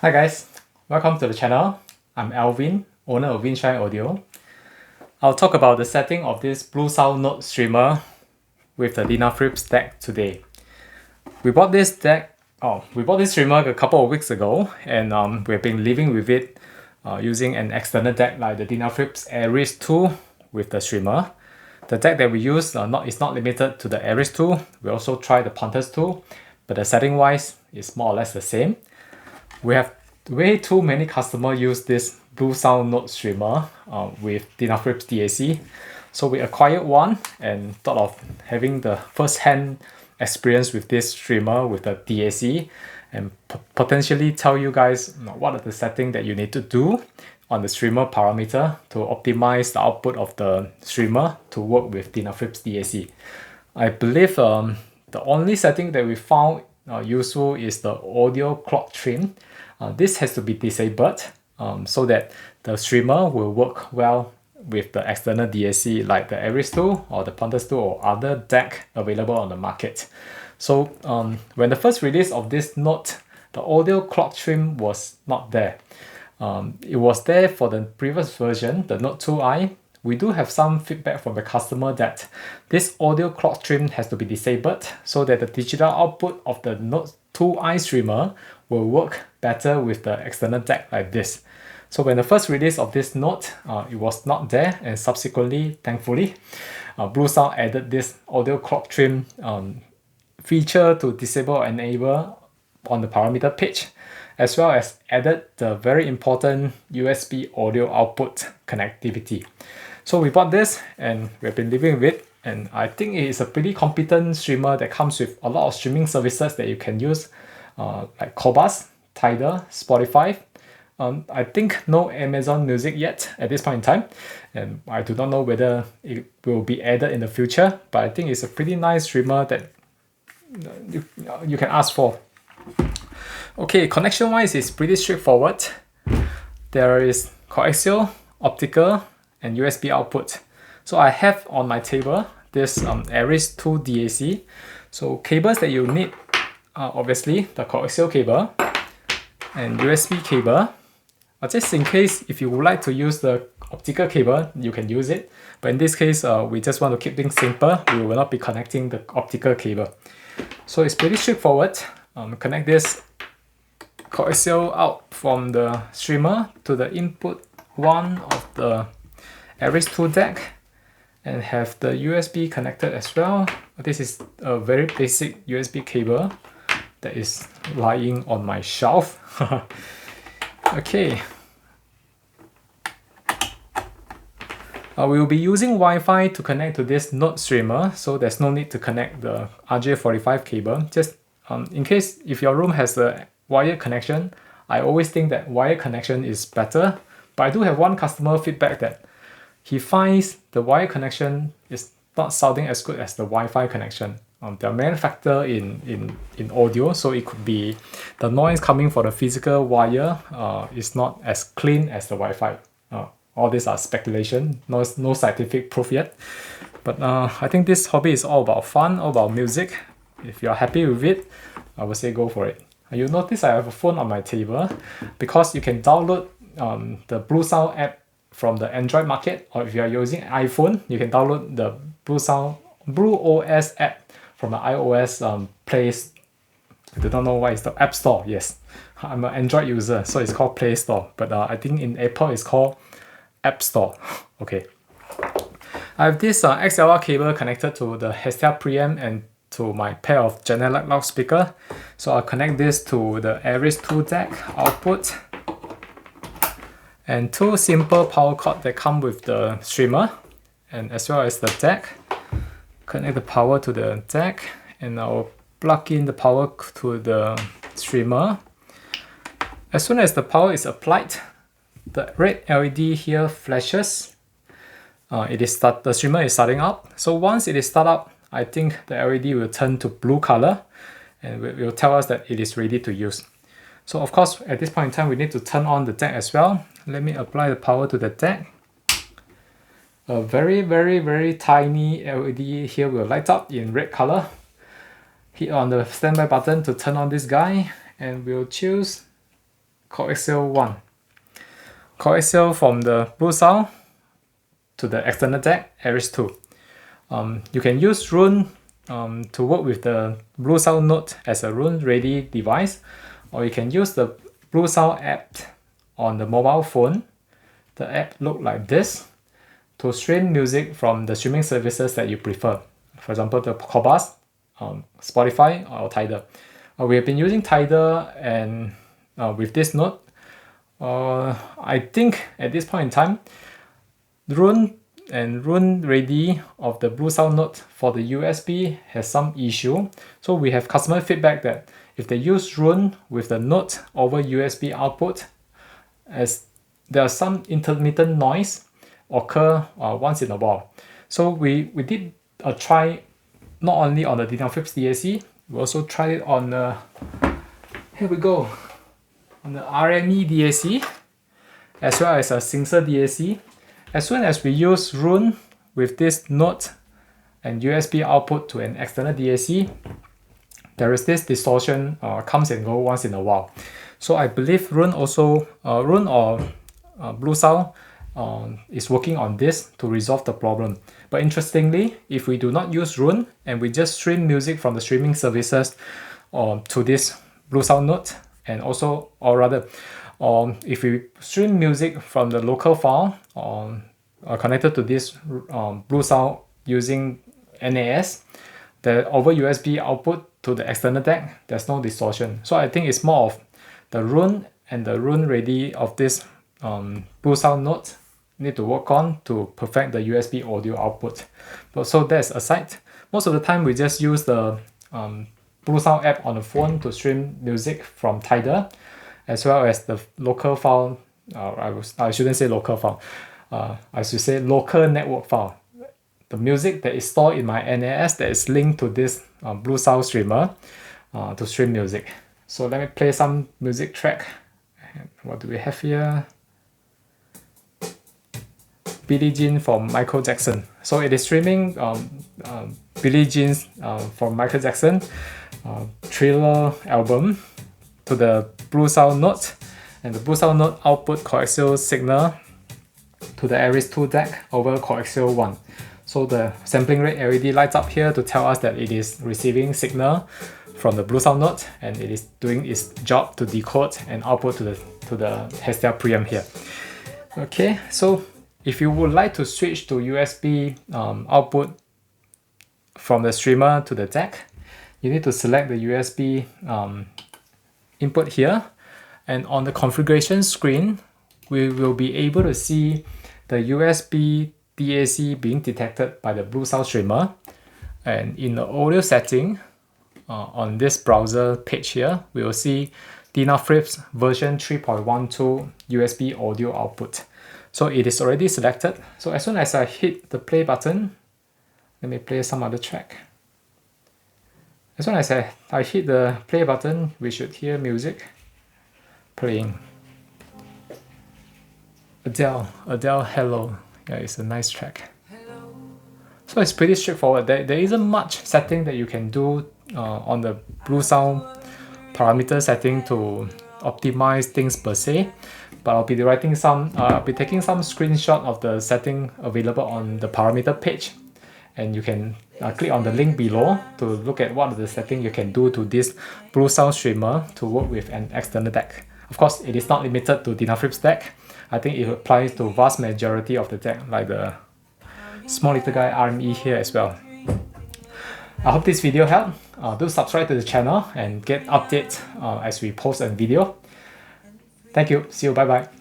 Hi guys, welcome to the channel. I'm Alvin, owner of Winshine Audio. I'll talk about the setting of this Bluesound Note streamer with the DENAFRIPS deck today. We bought this streamer a couple of weeks ago, and we've been living with it using an external deck like the DENAFRIPS Aries 2 with the streamer. The deck that we use is not limited to the Aries 2. We also tried the Pontus 2, but the setting wise is more or less the same. We have way too many customers use this Bluesound Note streamer with DENAFRIPS DAC. So we acquired one and thought of having the first-hand experience with this streamer with the DAC and potentially tell you guys what are the settings that you need to do on the streamer parameter to optimize the output of the streamer to work with DENAFRIPS DAC. I believe the only setting that we found useful is the audio clock trim. This has to be disabled so that the streamer will work well with the external DAC like the Aries 2 or the Pontus 2 or other deck available on the market. So when the first release of this Note, the audio clock trim was not there. It was there for the previous version, the Note 2i. We do have some feedback from the customer that this audio clock trim has to be disabled so that the digital output of the Note 2i streamer will work better with the external deck like this. So when the first release of this Note, it was not there, and subsequently, thankfully, Bluesound added this audio clock trim feature to disable or enable on the parameter page, as well as added the very important USB audio output connectivity. So we bought this and we've been living with it, and I think it is a pretty competent streamer that comes with a lot of streaming services that you can use like Cobas, Tidal, Spotify. I think no Amazon Music yet at this point in time, and I do not know whether it will be added in the future, but I think it's a pretty nice streamer that you can ask for. Okay, connection wise is pretty straightforward. There is coaxial, optical, and USB output. So I have on my table this Aries 2 DAC. So cables that you need are obviously the coaxial cable and USB cable. Just in case if you would like to use the optical cable, you can use it. But in this case, we just want to keep things simple. We will not be connecting the optical cable. So it's pretty straightforward. Connect this coaxial out from the streamer to the input one of the Aries 2 deck and have the USB connected as well. This is a very basic USB cable that is lying on my shelf. Okay. We will be using Wi-Fi to connect to this Note streamer, so there's no need to connect the RJ45 cable. Just in case if your room has a wired connection, I always think that wired connection is better. But I do have one customer feedback that he finds the wired connection is not sounding as good as the Wi-Fi connection. The main factor in audio, so it could be the noise coming from the physical wire is not as clean as the Wi-Fi. All these are speculation, no scientific proof yet. But I think this hobby is all about fun, all about music. If you're happy with it, I would say go for it. You notice I have a phone on my table because you can download the Bluesound app from the Android market, or if you are using iPhone, you can download the BlueOS app from the iOS Place. I do not know what is the App Store. Yes, I'm an Android user, so it's called Play Store. But I think in Apple it's called App Store. Okay. I have this XLR cable connected to the Hestia preamp and to my pair of Genelec loudspeaker. So I'll connect this to the Aries 2 deck output. And two simple power cords that come with the streamer and as well as the deck. Connect the power to the deck and I'll plug in the power to the streamer. As soon as the power is applied, the red LED here flashes. The streamer is starting up. So once it is started up, I think the LED will turn to blue color and will tell us that it is ready to use. So of course, at this point in time, we need to turn on the deck as well. Let me apply the power to the deck. A very, very, very tiny LED here will light up in red color. Hit on the standby button to turn on this guy and we'll choose coaxial 1. Coaxial from the Bluesound to the external deck, Aries 2. You can use Roon to work with the Bluesound Note as a Roon ready device, or you can use the Bluesound app on the mobile phone. The app look like this to stream music from the streaming services that you prefer. For example, the Cobas, Spotify, or Tidal. We have been using Tidal, and with this Note, I think at this point in time, Roon and Roon Ready of the Bluesound Note for the USB has some issue. So we have customer feedback that if they use Roon with the Note over USB output, as there are some intermittent noise occur once in a while. So we did a try not only on the DENAFRIPS DAC, we also tried it on here we go, on the RME DAC, as well as a Singser DAC. As soon as we use Roon with this Note and USB output to an external DAC, there is this distortion comes and go once in a while. So I believe Roon also, Roon or Bluesound is working on this to resolve the problem. But interestingly, if we do not use Roon and we just stream music from the streaming services to this Bluesound Note, and also, or rather, if we stream music from the local file connected to this Bluesound using NAS, the over USB output to the external deck, there's no distortion. So I think it's more of the Roon and the Roon Ready of this Bluesound Note need to work on to perfect the USB audio output. But so that's aside. Most of the time we just use the Bluesound app on the phone to stream music from Tidal, as well as the local file. I shouldn't say local file. I should say local network file. The music that is stored in my NAS that is linked to this Bluesound streamer to stream music. So let me play some music track. What do we have here? Billie Jean from Michael Jackson. So it is streaming Billie Jean's from Michael Jackson Thriller album to the Bluesound Note, and the Bluesound Note output coaxial signal to the Aries 2 deck over coaxial 1. So the sampling rate already lights up here to tell us that it is receiving signal from the Bluesound Note, and it is doing its job to decode and output to the Hestia preamp here. Okay, so if you would like to switch to USB output from the streamer to the deck, you need to select the USB input here, and on the configuration screen we will be able to see the USB DAC being detected by the Bluesound streamer. And in the audio setting, on this browser page here, we will see DENAFRIPS version 3.12 USB audio output. So it is already selected. So as soon as I hit the play button, let me play some other track. As soon as I hit the play button, we should hear music playing. Adele, Hello. Yeah, it's a nice track. So it's pretty straightforward. There isn't much setting that you can do on the Bluesound parameter setting to optimize things per se. But I'll be taking some screenshot of the setting available on the parameter page, and you can click on the link below to look at what are the settings you can do to this Bluesound streamer to work with an external deck. Of course, it is not limited to DENAFRIPS deck. I think it applies to vast majority of the deck, like the small little guy RME here as well. I hope this video helped. Do subscribe to the channel and get updates as we post a video. Thank you. See you. Bye bye.